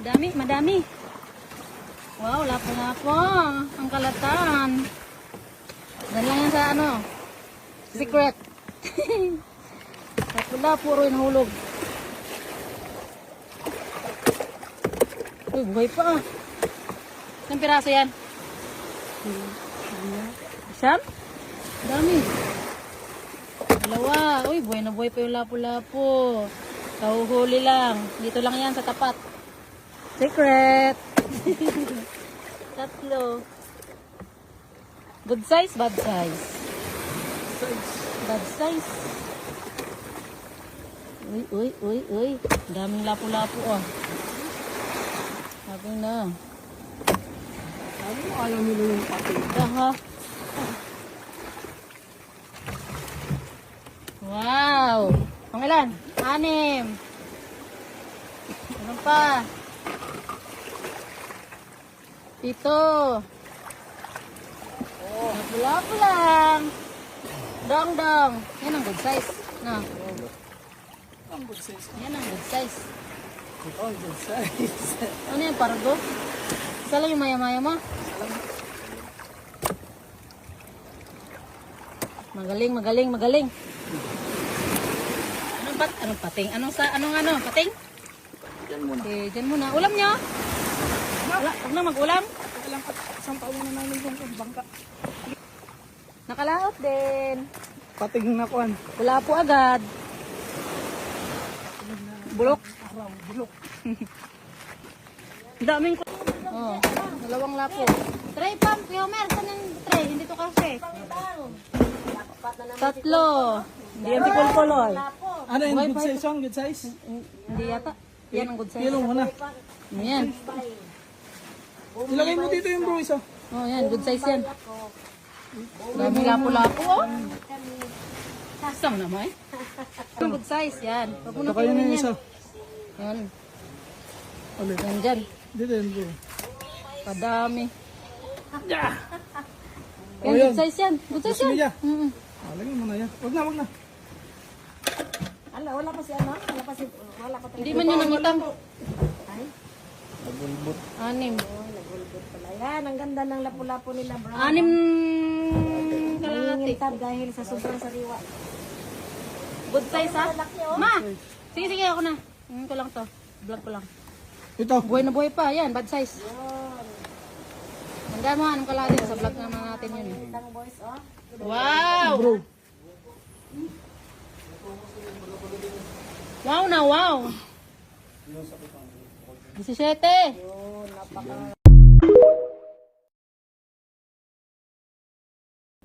Dami, madami. Wow, lapo-lapo. Ang kalatan. Dan lang yan sa ano. Secret. Lapo-lapo rin hulog. Uy, buhay pa ah. Isang piraso yan? Isang? Dami. Dalawa. Uy, buhay na buhay pa yung lapo-lapo. Kahuhuli lang. Dito lang yan sa tapat. Secret. Tatlo. Good size, bad size. Bad size. Uy. Daming lapo-lapo ah. Sabi na. Ayaw nila yung pati. Aha. Wow. Pangilan? 6. Ano pa? 7. Lapu-lapu lang. Dong. Yan ang good size. No. Ang good size. Yan ang good size. Oh, good size. Ano yan, pardo? Isa lang yung maya-maya mo? Magaling. Anong pating? Anong pating? Yan muna. Okay, dyan muna. Ulam nyo? Huwag na mag-ulam. Kailang isang taon na namin yung bangka. Nakalaot din. Pating na kuhan. Wala po agad. Bulok. Bulok. Daming ko. Oh, 2 lapo. Tray pam, Homer, saan yung tray? Hindi to kasi. 3. Hindi yan tikol-koloy. Ano yung good size song? Good size? Hindi yata. Yan ang good size. Kilo mo na. Yan. Ilagay mo dito yung bro isa. Oh, yan. Good size yan. Daming lapo-lapo, oh. Kasam naman eh. Good size, yan. Huwag mo na Ito kayo na yung kinunin isa. yan. Yan. Ulit. Yan dyan. Dito yung bro. Padami. Yeah. Yan, Oh, good size yan. Good size Gusto yan. niya? Mm-mm. Lagyan mo na yan. Wag na. Wala pa si ano? Wala pa Hindi man yun ang itang. Ay, 6. nagulbot pala. Yan, ang ganda ng lapu-lapo nila, bro. 6 kalahati. Nangingitab dahil sa sobrang sariwa. Good size ha? Ma! Sige, ako na. Ko lang to. Vlog ko lang. Ito. Buhay na buhay pa. Yan, bad size. Handa mo, anong kalahati? Sa vlog naman natin yun. Eh. Isang boys, oh. Wow! Bro. Wow na, wow! 17!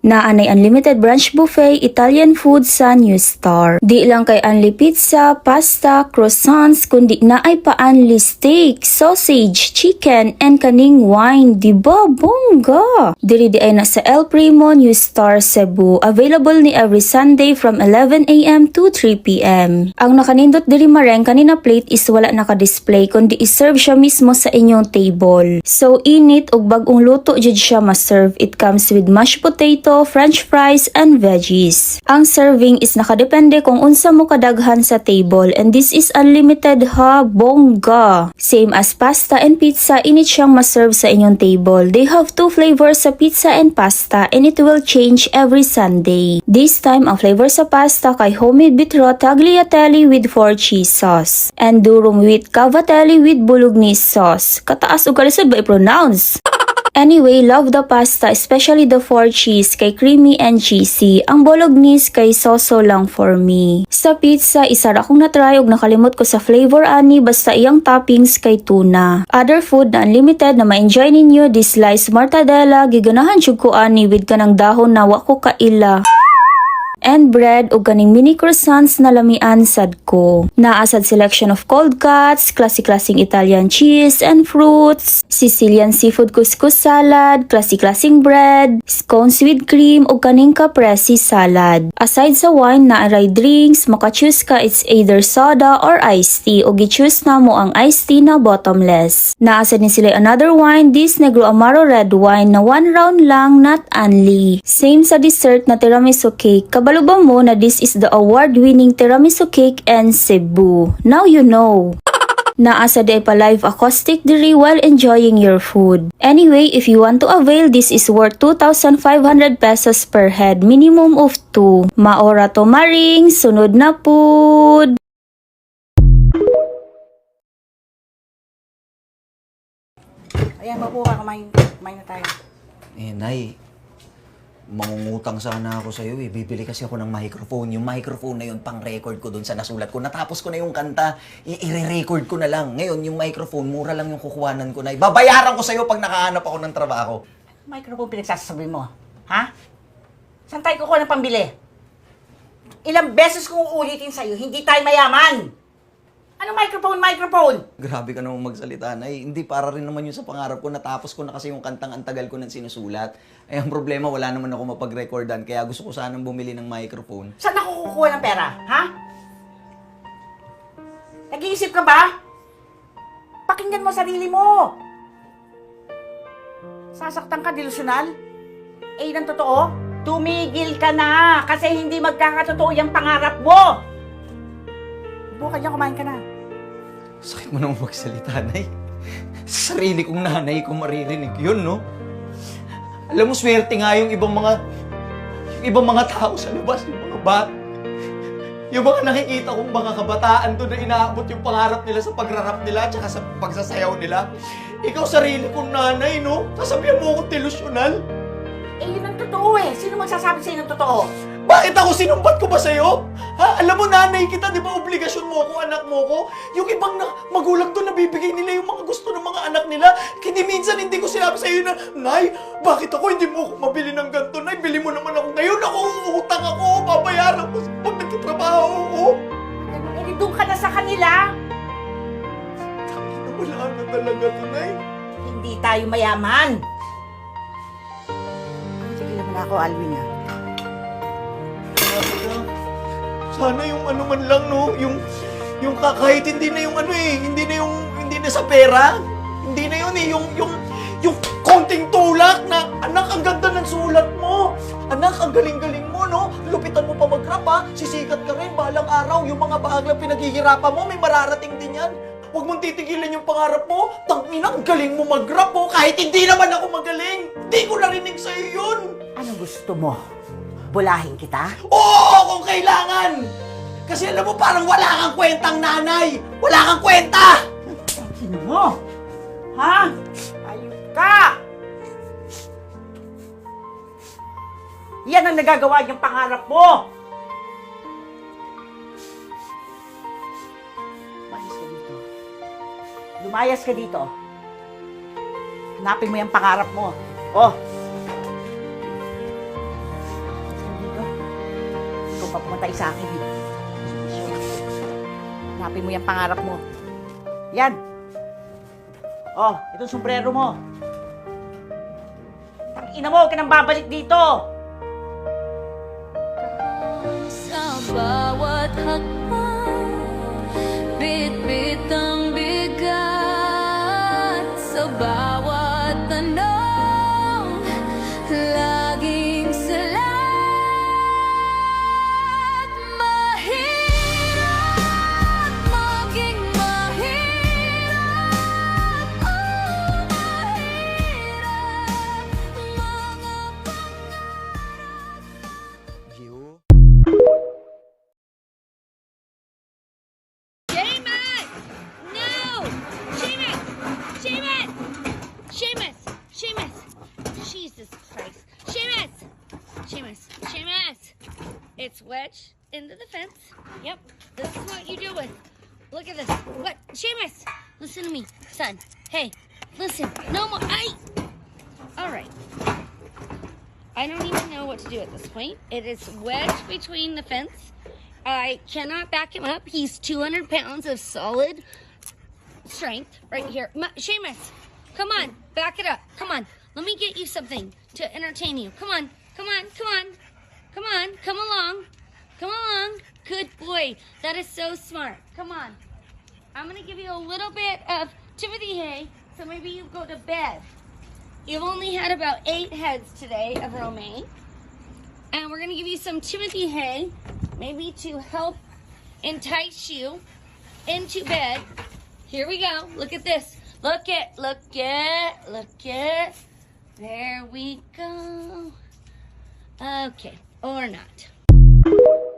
Naanay unlimited brunch buffet Italian food sa New Star. Di lang kay unli pizza, pasta, croissants, kundi na ay pa-unli steak, sausage, chicken, and kaning wine. Diba? Bongga! Diri di ay nasa El Primo, New Star, Cebu. Available ni every Sunday from 11 a.m. to 3 p.m. Ang nakanindot diri mareng kanina plate is wala naka-display kundi iserve siya mismo sa inyong table. So init ug bag-ong luto jud siya ma-serve. It comes with mashed potato, french fries, and veggies. Ang serving is nakadepende kung unsa mo kadaghan sa table and this is unlimited ha, bongga. Same as pasta and pizza, init siyang ma-serve sa inyong table. They have 2 flavors sa pizza and pasta and it will change every Sunday. This time, ang flavor sa pasta kay homemade beetroot tagliatelle with 4 cheese sauce and durum with cavatelli with bolognese sauce. Kataas ug kalisod ba i-pronounce? Anyway, love the pasta, especially the 4 cheese kay creamy and cheesy. Ang bolognese kay soso lang for me. Sa pizza, isa ra akong natry ug nakalimot ko sa flavor ani basta iyang toppings kay tuna. Other food na unlimited na ma-enjoy ninyo, this sliced mortadella, giganahan jud ko ani with kanang dahon na wa ko kaila. And bread o ganing mini croissants na lamian sad ko. Naasad selection of cold cuts, classic-classing Italian cheese and fruits, Sicilian seafood couscous salad, classic-classing bread, scones with cream o ganing caprese salad. Aside sa wine na aray drinks, maka-choose ka it's either soda or iced tea o gi-choose na mo ang iced tea na bottomless. Naasad din sila another wine, this Negro Amaro red wine na 1 round lang, not only. Same sa dessert na tiramisu cake. Kabalubang mo na this is the award-winning tiramisu cake and Cebu. Now you know. Naa sa day pa live acoustic diri while enjoying your food. Anyway, if you want to avail, this is worth 2,500 pesos per head, minimum of 2. Maora to maring, sunod na pud. Ayan, mabuha, kumain na tayo. Nay, mangungutang sana ako sa'yo eh. Bibili kasi ako ng microphone. Yung microphone na yun, pang-record ko dun sa nasulat ko. Natapos ko na yung kanta, i-re-record ko na lang. Ngayon, yung microphone, mura lang yung kukuhanan ko, Nay. Babayaran ko sa'yo pag nakahanap ako ng trabaho. Microphone pinagsasabi mo, ha? Saan tayo kukuha ng pambili? Ilang beses kong uulitin sa'yo, hindi tayo mayaman! Anong microphone? Grabe ka namang magsalita, Nay. Hindi para rin naman yun sa pangarap ko. Natapos ko na kasi yung kantang antagal ko ng sinusulat. Ay, ang problema, wala naman ako mapag-recordan. Kaya gusto ko sanang bumili ng microphone. Saan ako kukuha ng pera, ha? Nag-iisip ka ba? Pakinggan mo sarili mo! Sasaktan ka, delusional? Eh, yun ang totoo? Tumigil ka na! Kasi hindi magkakatotoo yung pangarap mo! Bukan niya, kumain ka na. Sakit mo namang magsalita, Nay. Sa sarili kong nanay ko maririnig yun, no? Alam mo, swerte nga yung ibang mga tao sa labas, yung mga yung mga nakikita kong mga kabataan doon na inaabot yung pangarap nila sa pagrarap nila at saka sa pagsasayaw nila. Ikaw, sarili kong nanay, no? Sasabihan mo akong delusyonal. Eh, yun ang totoo eh. Sino magsasabi sa'yo ng totoo? Bakit ako? Sinumbat ko ba sa'yo? Ha? Alam mo, nanay kita, di ba obligasyon mo ako, anak mo ko? Yung ibang magulang doon, nabibigay nila yung mga gusto ng mga anak nila. Hindi minsan hindi ko sinabi sa'yo na, Nay, bakit ako hindi mo ako mabili ng ganito? Nay, bili mo naman ako. Ngayon ako, uutang ako, babayaran ko pag nagtatrabaho ako. Eh, doon ka na sa kanila. Wala na talaga to, Nay. Hindi tayo mayaman. Sige naman ako, Alvin, ha? Sana yung ano man lang, no? Yung kahit hindi na yung ano eh, hindi na sa pera. Hindi na yun eh, yung konting tulak na, anak, ang ganda ng sulat mo. Anak, ang galing-galing mo, no? Lupitan mo pa mag-rap, ha? Sisikat ka rin, balang araw. Yung mga bahaglang pinaghihirapan mo, may mararating din yan. Huwag mong titigilan yung pangarap mo. Tangina, ang galing mo mag-rap, oh. Kahit hindi naman ako magaling. Hindi ko narinig sa'yo yun. Ano gusto mo? Bulahin kita? Oo, kung kailangan! Kasi alam mo, parang wala kang kwentang nanay! Wala kang kwenta! Sino mo? Ha? Ayun ka! Yan ang nagagawa niyang pangarap mo! Lumayas ka dito. Lumayas ka dito. Hanapin mo yung pangarap mo. Oh! Papumatay sa akin. Hanapin mo yung pangarap mo. Yan. Oh, itong sombrero mo. Tangina mo, huwag ka nang babalik dito. Sa bawat hakbang, bit-bit ang bigat. Sa bawat tanong, laging salat. It's wedged into the fence. Yep, this is what you do with. Look at this. What? Seamus, listen to me, son. Hey, listen. No more. All right. I don't even know what to do at this point. It is wedged between the fence. I cannot back him up. He's 200 pounds of solid strength right here. Seamus, come on, back it up. Come on. Let me get you something to entertain you. Come on, come on, come on. Come on, come along. Come along. Good boy. That is so smart. Come on. I'm going to give you a little bit of Timothy hay, so maybe you go to bed. You've only had about 8 heads today of romaine. And we're going to give you some Timothy hay, maybe to help entice you into bed. Here we go. Look at this. Look it. Look it. Look it. There we go. Okay. Or not.